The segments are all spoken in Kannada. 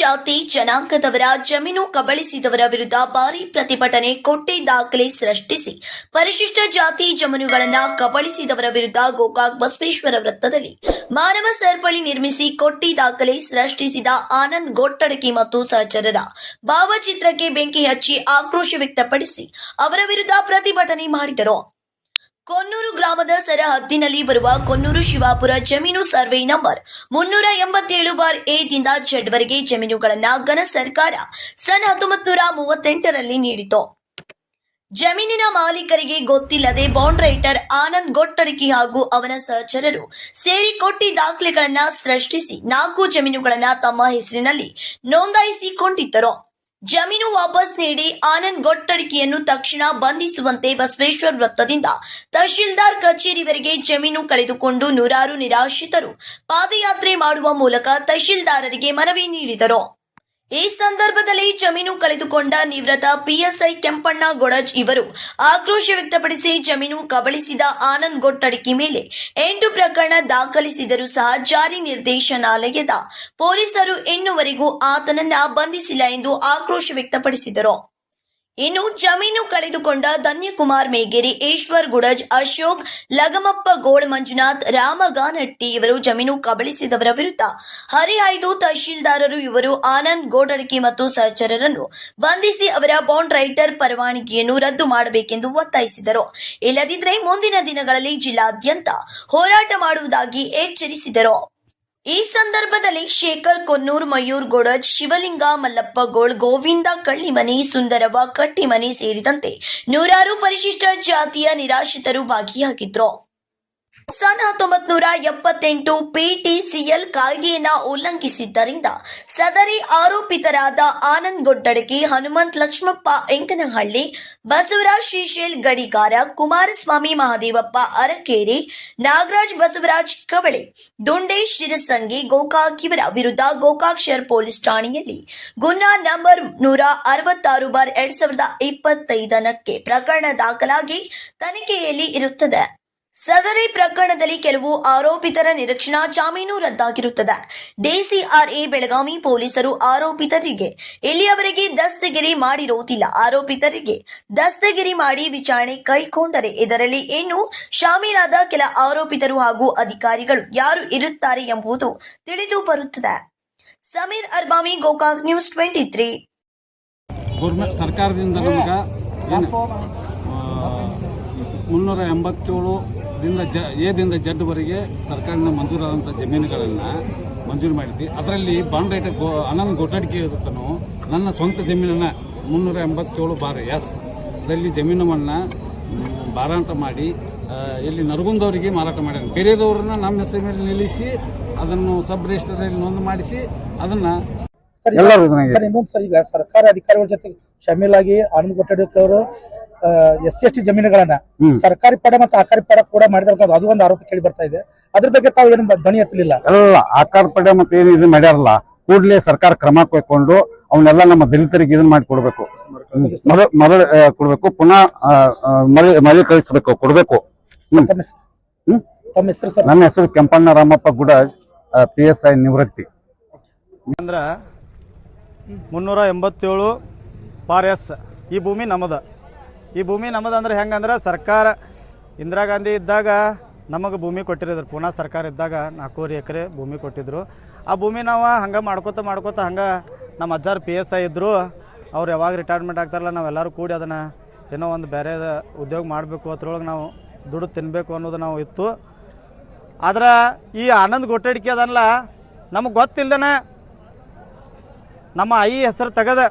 ಜಾತಿ ಜನಾಂಗದವರ ಜಮೀನು ಕಬಳಿಸಿದವರ ವಿರುದ್ಧ ಭಾರಿ ಪ್ರತಿಭಟನೆ ಕೊಟ್ಟೆ ದಾಖಲೆ ಸೃಷ್ಟಿಸಿ ಪರಿಶಿಷ್ಟ ಜಾತಿ ಜಮೀನುಗಳನ್ನು ಕಬಳಿಸಿದವರ ವಿರುದ್ಧ ಗೋಕಾಕ್ ಬಸವೇಶ್ವರ ವೃತ್ತದಲ್ಲಿ ಮಾನವ ಸರಪಳಿ ನಿರ್ಮಿಸಿ ಕೊಟ್ಟೆ ದಾಖಲೆ ಸೃಷ್ಟಿಸಿದ ಆನಂದ್ ಗೊಟ್ಟಡಕಿ ಮತ್ತು ಸಹಚರರ ಭಾವಚಿತ್ರಕ್ಕೆ ಬೆಂಕಿ ಹಚ್ಚಿ ಆಕ್ರೋಶ ವ್ಯಕ್ತಪಡಿಸಿ ಅವರ ವಿರುದ್ಧ ಪ್ರತಿಭಟನೆ ಮಾಡಿದರು. ಕೊನ್ನೂರು ಗ್ರಾಮದ ಸರಹದ್ದಿನಲ್ಲಿ ಬರುವ ಕೊನ್ನೂರು ಶಿವಾಪುರ ಜಮೀನು ಸರ್ವೆ ನಂಬರ್ 387/A ದಿಂದ Z ವರೆಗೆ ಜಮೀನುಗಳನ್ನು ಘನ ಸರ್ಕಾರ ಸನ್ 1938ರಲ್ಲಿ ನೀಡಿತು. ಜಮೀನಿನ ಮಾಲೀಕರಿಗೆ ಗೊತ್ತಿಲ್ಲದೆ ಬಾಂಡ್ ರೈಟರ್ ಆನಂದ್ ಗೊಟ್ಟಡಕಿ ಹಾಗೂ ಅವನ ಸಹಚರರು ಸೇರಿ ಕೊಟ್ಟಿ ದಾಖಲೆಗಳನ್ನು ಸೃಷ್ಟಿಸಿ 4 ಜಮೀನುಗಳನ್ನು ತಮ್ಮ ಹೆಸರಿನಲ್ಲಿ ನೋಂದಾಯಿಸಿಕೊಂಡಿದ್ದರು. ಜಮೀನು ವಾಪಸ್ ನೀಡಿ ಆನಂದ್ ಗೊಟ್ಟಡಕಿಯನ್ನು ತಕ್ಷಣ ಬಂಧಿಸುವಂತೆ ಬಸವೇಶ್ವರ ವೃತ್ತದಿಂದ ತಹಶೀಲ್ದಾರ್ ಕಚೇರಿವರೆಗೆ ಜಮೀನು ಕಳೆದುಕೊಂಡು ನೂರಾರು ನಿರಾಶ್ರಿತರು ಪಾದಯಾತ್ರೆ ಮಾಡುವ ಮೂಲಕ ತಹಶೀಲ್ದಾರರಿಗೆ ಮನವಿ ನೀಡಿದರು. ಈ ಸಂದರ್ಭದಲ್ಲಿ ಜಮೀನು ಕಳೆದುಕೊಂಡ ನಿವೃತ್ತ PSI ಕೆಂಪಣ್ಣ ಗೊಡಜ್ ಇವರು ಆಕ್ರೋಶ ವ್ಯಕ್ತಪಡಿಸಿ ಜಮೀನು ಕಬಳಿಸಿದ ಆನಂದ್ ಗೊಟ್ಟಡಕಿ ಮೇಲೆ 8 ಪ್ರಕರಣ ದಾಖಲಿಸಿದರೂ ಸಹ ಜಾರಿ ನಿರ್ದೇಶನಾಲಯದ ಪೊಲೀಸರು ಇನ್ನುವರೆಗೂ ಆತನನ್ನ ಬಂಧಿಸಿಲ್ಲ ಎಂದು ಆಕ್ರೋಶ ವ್ಯಕ್ತಪಡಿಸಿದರು. ಇನ್ನು ಜಮೀನು ಕಳೆದುಕೊಂಡ ಧನ್ಯಕುಮಾರ್ ಮೇಗೇರಿ, ಈಶ್ವರ್ ಗುಡಜ್, ಅಶೋಕ್ ಲಗಮಪ್ಪ ಗೋಳ್, ಮಂಜುನಾಥ್ ರಾಮಗಾನಟ್ಟಿ ಇವರು ಜಮೀನು ಕಬಳಿಸಿದವರ ವಿರುದ್ಧ ಹರಿಹಾಯ್ದು ತಹಶೀಲ್ದಾರರು ಇವರು ಆನಂದ್ ಗೊಟ್ಟಡಕಿ ಮತ್ತು ಸಹಚರರನ್ನು ಬಂಧಿಸಿ ಅವರ ಬಾಂಡ್ ರೈಟರ್ ಪರವಾನಗಿಯನ್ನು ರದ್ದು ಮಾಡಬೇಕೆಂದು ಒತ್ತಾಯಿಸಿದರು. ಇಲ್ಲದಿದ್ದರೆ ಮುಂದಿನ ದಿನಗಳಲ್ಲಿ ಜಿಲ್ಲಾದ್ಯಂತ ಹೋರಾಟ ಮಾಡುವುದಾಗಿ ಎಚ್ಚರಿಸಿದರು. ಈ ಸಂದರ್ಭದಲ್ಲಿ ಶೇಖರ್ ಕೊನ್ನೂರ್, ಮಯೂರ್ ಗೊಡಜ್, ಶಿವಲಿಂಗ ಮಲ್ಲಪ್ಪ ಗೋಳ್, ಗೋವಿಂದ ಕಳ್ಳಿಮನಿ, ಸುಂದರವ ಕಟ್ಟಿಮನಿ ಸೇರಿದಂತೆ ನೂರಾರು ಪರಿಶಿಷ್ಟ ಜಾತಿಯ ನಿರಾಶ್ರಿತರು ಭಾಗಿಯಾಗಿದ್ರು. ಸನ್ 1978 PTCL ಕಾಯ್ದೆಯನ್ನ ಉಲ್ಲಂಘಿಸಿದ್ದರಿಂದ ಸದರಿ ಆರೋಪಿತರಾದ ಆನಂದ್ ಗೊಟ್ಟಡಕಿ, ಹನುಮಂತ್ ಲಕ್ಷ್ಮಪ್ಪ ಎಂಕನಹಳ್ಳಿ, ಬಸವರಾಜ್ ಶ್ರೀಶೈಲ್ ಗಡಿಗಾರ, ಕುಮಾರಸ್ವಾಮಿ ಮಹದೇವಪ್ಪ ಅರಕೇರಿ, ನಾಗರಾಜ್ ಬಸವರಾಜ್ ಕವಳೆ, ದುಂಡೇಶ್ ಶಿರಸಂಗಿ, ಗೋಕಾಕ್ ಇವರ ವಿರುದ್ಧ ಗೋಕಾಕ್ ಶಹರ್ ಪೊಲೀಸ್ ಠಾಣೆಯಲ್ಲಿ ಗುನ್ನಾ ನಂಬರ್ 160/2025 ಪ್ರಕರಣ ದಾಖಲಾಗಿ ತನಿಖೆಯಲ್ಲಿ ಇರುತ್ತದೆ. ಸದರಿ ಪ್ರಕರಣದಲ್ಲಿ ಕೆಲವು ಆರೋಪಿತರ ನಿರೀಕ್ಷಣಾ ಜಾಮೀನು ರದ್ದಾಗಿರುತ್ತದೆ. DCRA ಬೆಳಗಾವಿ ಪೊಲೀಸರು ಆರೋಪಿತರಿಗೆ ಇಲ್ಲಿಯವರೆಗೆ ದಸ್ತಗಿರಿ ಮಾಡಿರುವುದಿಲ್ಲ. ಆರೋಪಿತರಿಗೆ ದಸ್ತಗಿರಿ ಮಾಡಿ ವಿಚಾರಣೆ ಕೈಗೊಂಡರೆ ಇದರಲ್ಲಿ ಇನ್ನು ಶಾಮೀಲಾದ ಕೆಲ ಆರೋಪಿತರು ಹಾಗೂ ಅಧಿಕಾರಿಗಳು ಯಾರು ಇರುತ್ತಾರೆ ಎಂಬುದು ತಿಳಿದು ಬರುತ್ತದೆ. ಸಮೀರ್ ಅರ್ಬಾವಿ, ಗೋಕಾಕ್ ನ್ಯೂಸ್ 23. ಸರ್ಕಾರದಿಂದ ನಮಗೆ 387 A ದಿಂದ Z ವರೆಗೆ ಸರ್ಕಾರದಿಂದ ಮಂಜೂರಾದಂಥ ಜಮೀನುಗಳನ್ನು ಮಂಜೂರು ಮಾಡಿದ್ವಿ. ಅದರಲ್ಲಿ ಬಾಂಡ್ ರೈಟರ್ ಆನಂದ್ ಗೊಟ್ಟಡಕಿ ಇರುತ್ತಾನೋ ನನ್ನ ಸ್ವಂತ ಜಮೀನನ್ನು 387/S ದಲ್ಲಿ ಜಮೀನನ್ನು ಮಾರಾಟ ಮಾಡಿ ಇಲ್ಲಿ ನರಗುಂದವರಿಗೆ ಮಾರಾಟ ಮಾಡ್ಯಾನ. ಬೇರೆಯವ್ರನ್ನ ನಮ್ಮ ಹೆಸರು ಮೇಲೆ ನಿಲ್ಲಿಸಿ ಅದನ್ನು ಸಬ್ ರಿಜಿಸ್ಟರ್ನಲ್ಲಿ ನೋಂದು ಮಾಡಿಸಿ ಅದನ್ನು ಇನ್ನೊಂದು ಸರ್, ಈಗ ಸರ್ಕಾರಿ ಅಧಿಕಾರಿಗಳ ಜೊತೆ ಶಾಮೀಲಾಗಿ ಆನಂದ್ ಗೊಟ್ಟಡಕಿ ಅವರು SC/ST ಜಮೀನುಗಳನ್ನ ಸರ್ಕಾರಿ ಪಡ ಮತ್ತು ಆಕಾರಿ ಪಡ ಕೂಡ ಮಾಡಿದ ಅದು ಒಂದು ಆರೋಪ ಕೇಳಿ ಬರ್ತಾ ಇದೆ. ಅದ್ರ ಬಗ್ಗೆ ತಾವು ಏನು ಧ್ವನಿ ಎತ್ತಲಿಲ್ಲ? ಅಲ್ಲ, ಆಕಾರ ಪಡ ಮತ್ತೆ ಏನು ಇದು ಮಾಡ್ಯಾರಲ್ಲ, ಕೂಡಲೇ ಸರ್ಕಾರ ಕ್ರಮ ಕೈಕೊಂಡು ಅವನ್ನೆಲ್ಲ ನಮ್ಮ ದಲಿತರಿಗೆ ಇದನ್ನ ಮಾಡಿ ಕೊಡ್ಬೇಕು, ಮರಳು ಕೊಡ್ಬೇಕು, ಪುನಃ ಮಳೆ ಕಳಿಸಬೇಕು, ಕೊಡ್ಬೇಕು. ತಮ್ಮ ಹೆಸರು ಸರ್? ನನ್ನ ಹೆಸರು ಕೆಂಪಣ್ಣ ರಾಮಪ್ಪ ಗುಡಜ್, PSI ನಿವೃತ್ತಿ. ಅಂದ್ರ 387/S ಈ ಭೂಮಿ ನಮ್ಮದ. ಈ ಭೂಮಿ ನಮ್ಮದು ಅಂದ್ರೆ ಹೆಂಗಂದ್ರೆ ಸರ್ಕಾರ ಇಂದಿರಾ ಗಾಂಧಿ ಇದ್ದಾಗ ನಮಗೆ ಭೂಮಿ ಕೊಟ್ಟಿರಿದ್ರು. ಪುನಃ ಸರ್ಕಾರ ಇದ್ದಾಗ 4 ಎಕರೆ ಭೂಮಿ ಕೊಟ್ಟಿದ್ರು. ಆ ಭೂಮಿ ನಾವು ಹಂಗೆ ಮಾಡ್ಕೋತ ಹಂಗೆ ನಮ್ಮ ಅಜ್ಜಾರು PSI ಇದ್ದರು. ಅವ್ರು ಯಾವಾಗ ರಿಟೈರ್ಮೆಂಟ್ ಆಗ್ತಾರಲ್ಲ ನಾವೆಲ್ಲರೂ ಕೂಡಿ ಅದನ್ನು ಏನೋ ಒಂದು ಬೇರೆ ಉದ್ಯೋಗ ಮಾಡಬೇಕು, ಅದ್ರೊಳಗೆ ನಾವು ದುಡ್ಡು ತಿನ್ನಬೇಕು ಅನ್ನೋದು ನಾವು ಇತ್ತು. ಆದ್ರೆ ಈ ಆನಂದ್ ಗೊಟ್ಟಡಕಿ ಅದನ್ನಲ್ಲ ನಮಗೆ ಗೊತ್ತಿಲ್ಲದೇ ನಮ್ಮ ಆಯಿ ಹೆಸರು ತೆಗೆದ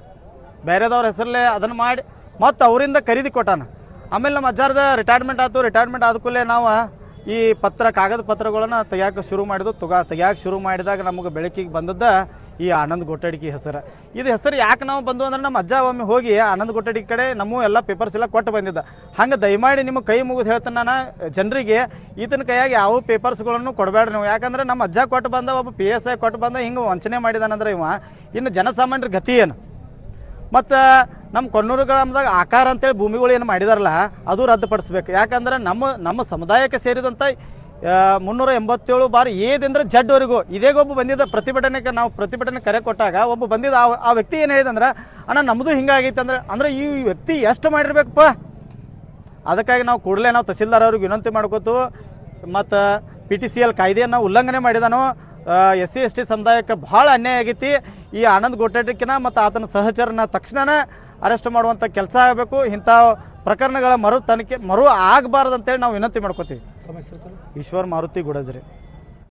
ಬೇರೆದವ್ರ ಹೆಸರಲ್ಲೇ ಅದನ್ನು ಮಾಡಿ ಮತ್ತು ಅವರಿಂದ ಖರೀದಿ ಕೊಟ್ಟಾನ. ಆಮೇಲೆ ನಮ್ಮ ಅಜ್ಜಾರ್ದ ರಿಟೈರ್ಮೆಂಟ್ ಆಯ್ತು. ರಿಟೈರ್ಮೆಂಟ್ ಆದ ಕೂಡಲೇ ನಾವು ಈ ಕಾಗದ ಪತ್ರಗಳನ್ನು ತೆಗಿಯೋಕೆ ಶುರು ಮಾಡಿದ್ವು. ತೆಗಿಯೋಕೆ ಶುರು ಮಾಡಿದಾಗ ನಮಗೆ ಬೆಳಕಿಗೆ ಬಂದದ್ದು ಈ ಆನಂದ್ ಗೊಟ್ಟಡಕಿ ಹೆಸರು. ಇದು ಹೆಸರು ಯಾಕೆ ನಾವು ಬಂದು ಅಂದ್ರೆ ನಮ್ಮ ಅಜ್ಜ ಒಮ್ಮೆ ಹೋಗಿ ಆನಂದ್ ಗೊಟ್ಟಡಕಿ ಕಡೆ ನಮ್ಮ ಎಲ್ಲ ಪೇಪರ್ಸ್ ಎಲ್ಲ ಕೊಟ್ಟು ಬಂದಿದ್ದ. ಹಂಗೆ ದಯಮಾಡಿ ನಿಮ್ಮ ಕೈ ಮುಗಿದು ಹೇಳ್ತಾನೆ ನಾನು ಜನರಿಗೆ, ಈತನ ಕೈಯಾಗಿ ಯಾವ ಪೇಪರ್ಸ್ಗಳನ್ನು ಕೊಡಬೇಡ್ರಿ ನೀವು. ಯಾಕಂದ್ರೆ ನಮ್ಮ ಅಜ್ಜ ಕೊಟ್ಟು ಬಂದ, ಒಬ್ಬ PSI ಕೊಟ್ಟು ಬಂದ, ಹಿಂಗೆ ವಂಚನೆ ಮಾಡಿದಾನಂದ್ರೆ ಇವ ಇನ್ನು ಜನಸಾಮಾನ್ಯರ ಗತಿ ಏನು? ಮತ್ತು ನಮ್ಮ ಕೊನ್ನೂರು ಗ್ರಾಮದಾಗ ಆಕಾರ ಅಂತೇಳಿ ಭೂಮಿಗಳು ಏನು ಮಾಡಿದಾರಲ್ಲ ಅದು ರದ್ದುಪಡಿಸ್ಬೇಕು. ಯಾಕಂದ್ರೆ ನಮ್ಮ ಸಮುದಾಯಕ್ಕೆ ಸೇರಿದಂಥ 387 ಬಾರಿ ಏದಿಂದ ಜಡ್ವರೆಗೂ ಇದೇಗೊಬ್ಬ ಬಂದಿದ್ದ ಪ್ರತಿಭಟನೆಗೆ ನಾವು ಪ್ರತಿಭಟನೆ ಕರೆ ಕೊಟ್ಟಾಗ ಒಬ್ಬ ಬಂದಿದ್ದ ಆ ವ್ಯಕ್ತಿ ಏನು ಹೇಳಿದಂದ್ರೆ ಅಣ್ಣ ನಮ್ಮದು ಹಿಂಗಾಗೈತೆ ಅಂದ್ರೆ ಈ ವ್ಯಕ್ತಿ ಎಷ್ಟು ಮಾಡಿರ್ಬೇಕಪ್ಪ. ಅದಕ್ಕಾಗಿ ನಾವು ಕೂಡಲೇ ನಾವು ತಹಸೀಲ್ದಾರ್ ಅವ್ರಿಗೆ ವಿನಂತಿ ಮಾಡ್ಕೋತು ಮತ್ತು PTCL ಕಾಯ್ದೆಯನ್ನು ಉಲ್ಲಂಘನೆ ಮಾಡಿದಾನೋ SC ST ಸಮುದಾಯಕ್ಕೆ ಭಾಳ ಅನ್ಯಾಯ ಆಗೈತಿ. ಈ ಆನಂದ್ ಗೋಟೆಟಕಿನ ಮತ್ತು ಆತನ ಸಹಚರನ ತಕ್ಷಣನೇ ಅರೆಸ್ಟ್ ಮಾಡುವಂಥ ಕೆಲಸ ಆಗಬೇಕು. ಇಂಥ ಪ್ರಕರಣಗಳ ಮರು ಆಗಬಾರ್ದು ಅಂತೇಳಿ ನಾವು ವಿನಂತಿ ಮಾಡ್ಕೋತೀವಿ. ತಮ್ಮ ಹೆಸರು ಸರ್? ಈಶ್ವರ್ ಮಾರುತಿ ಗುಡಜ್ರಿ.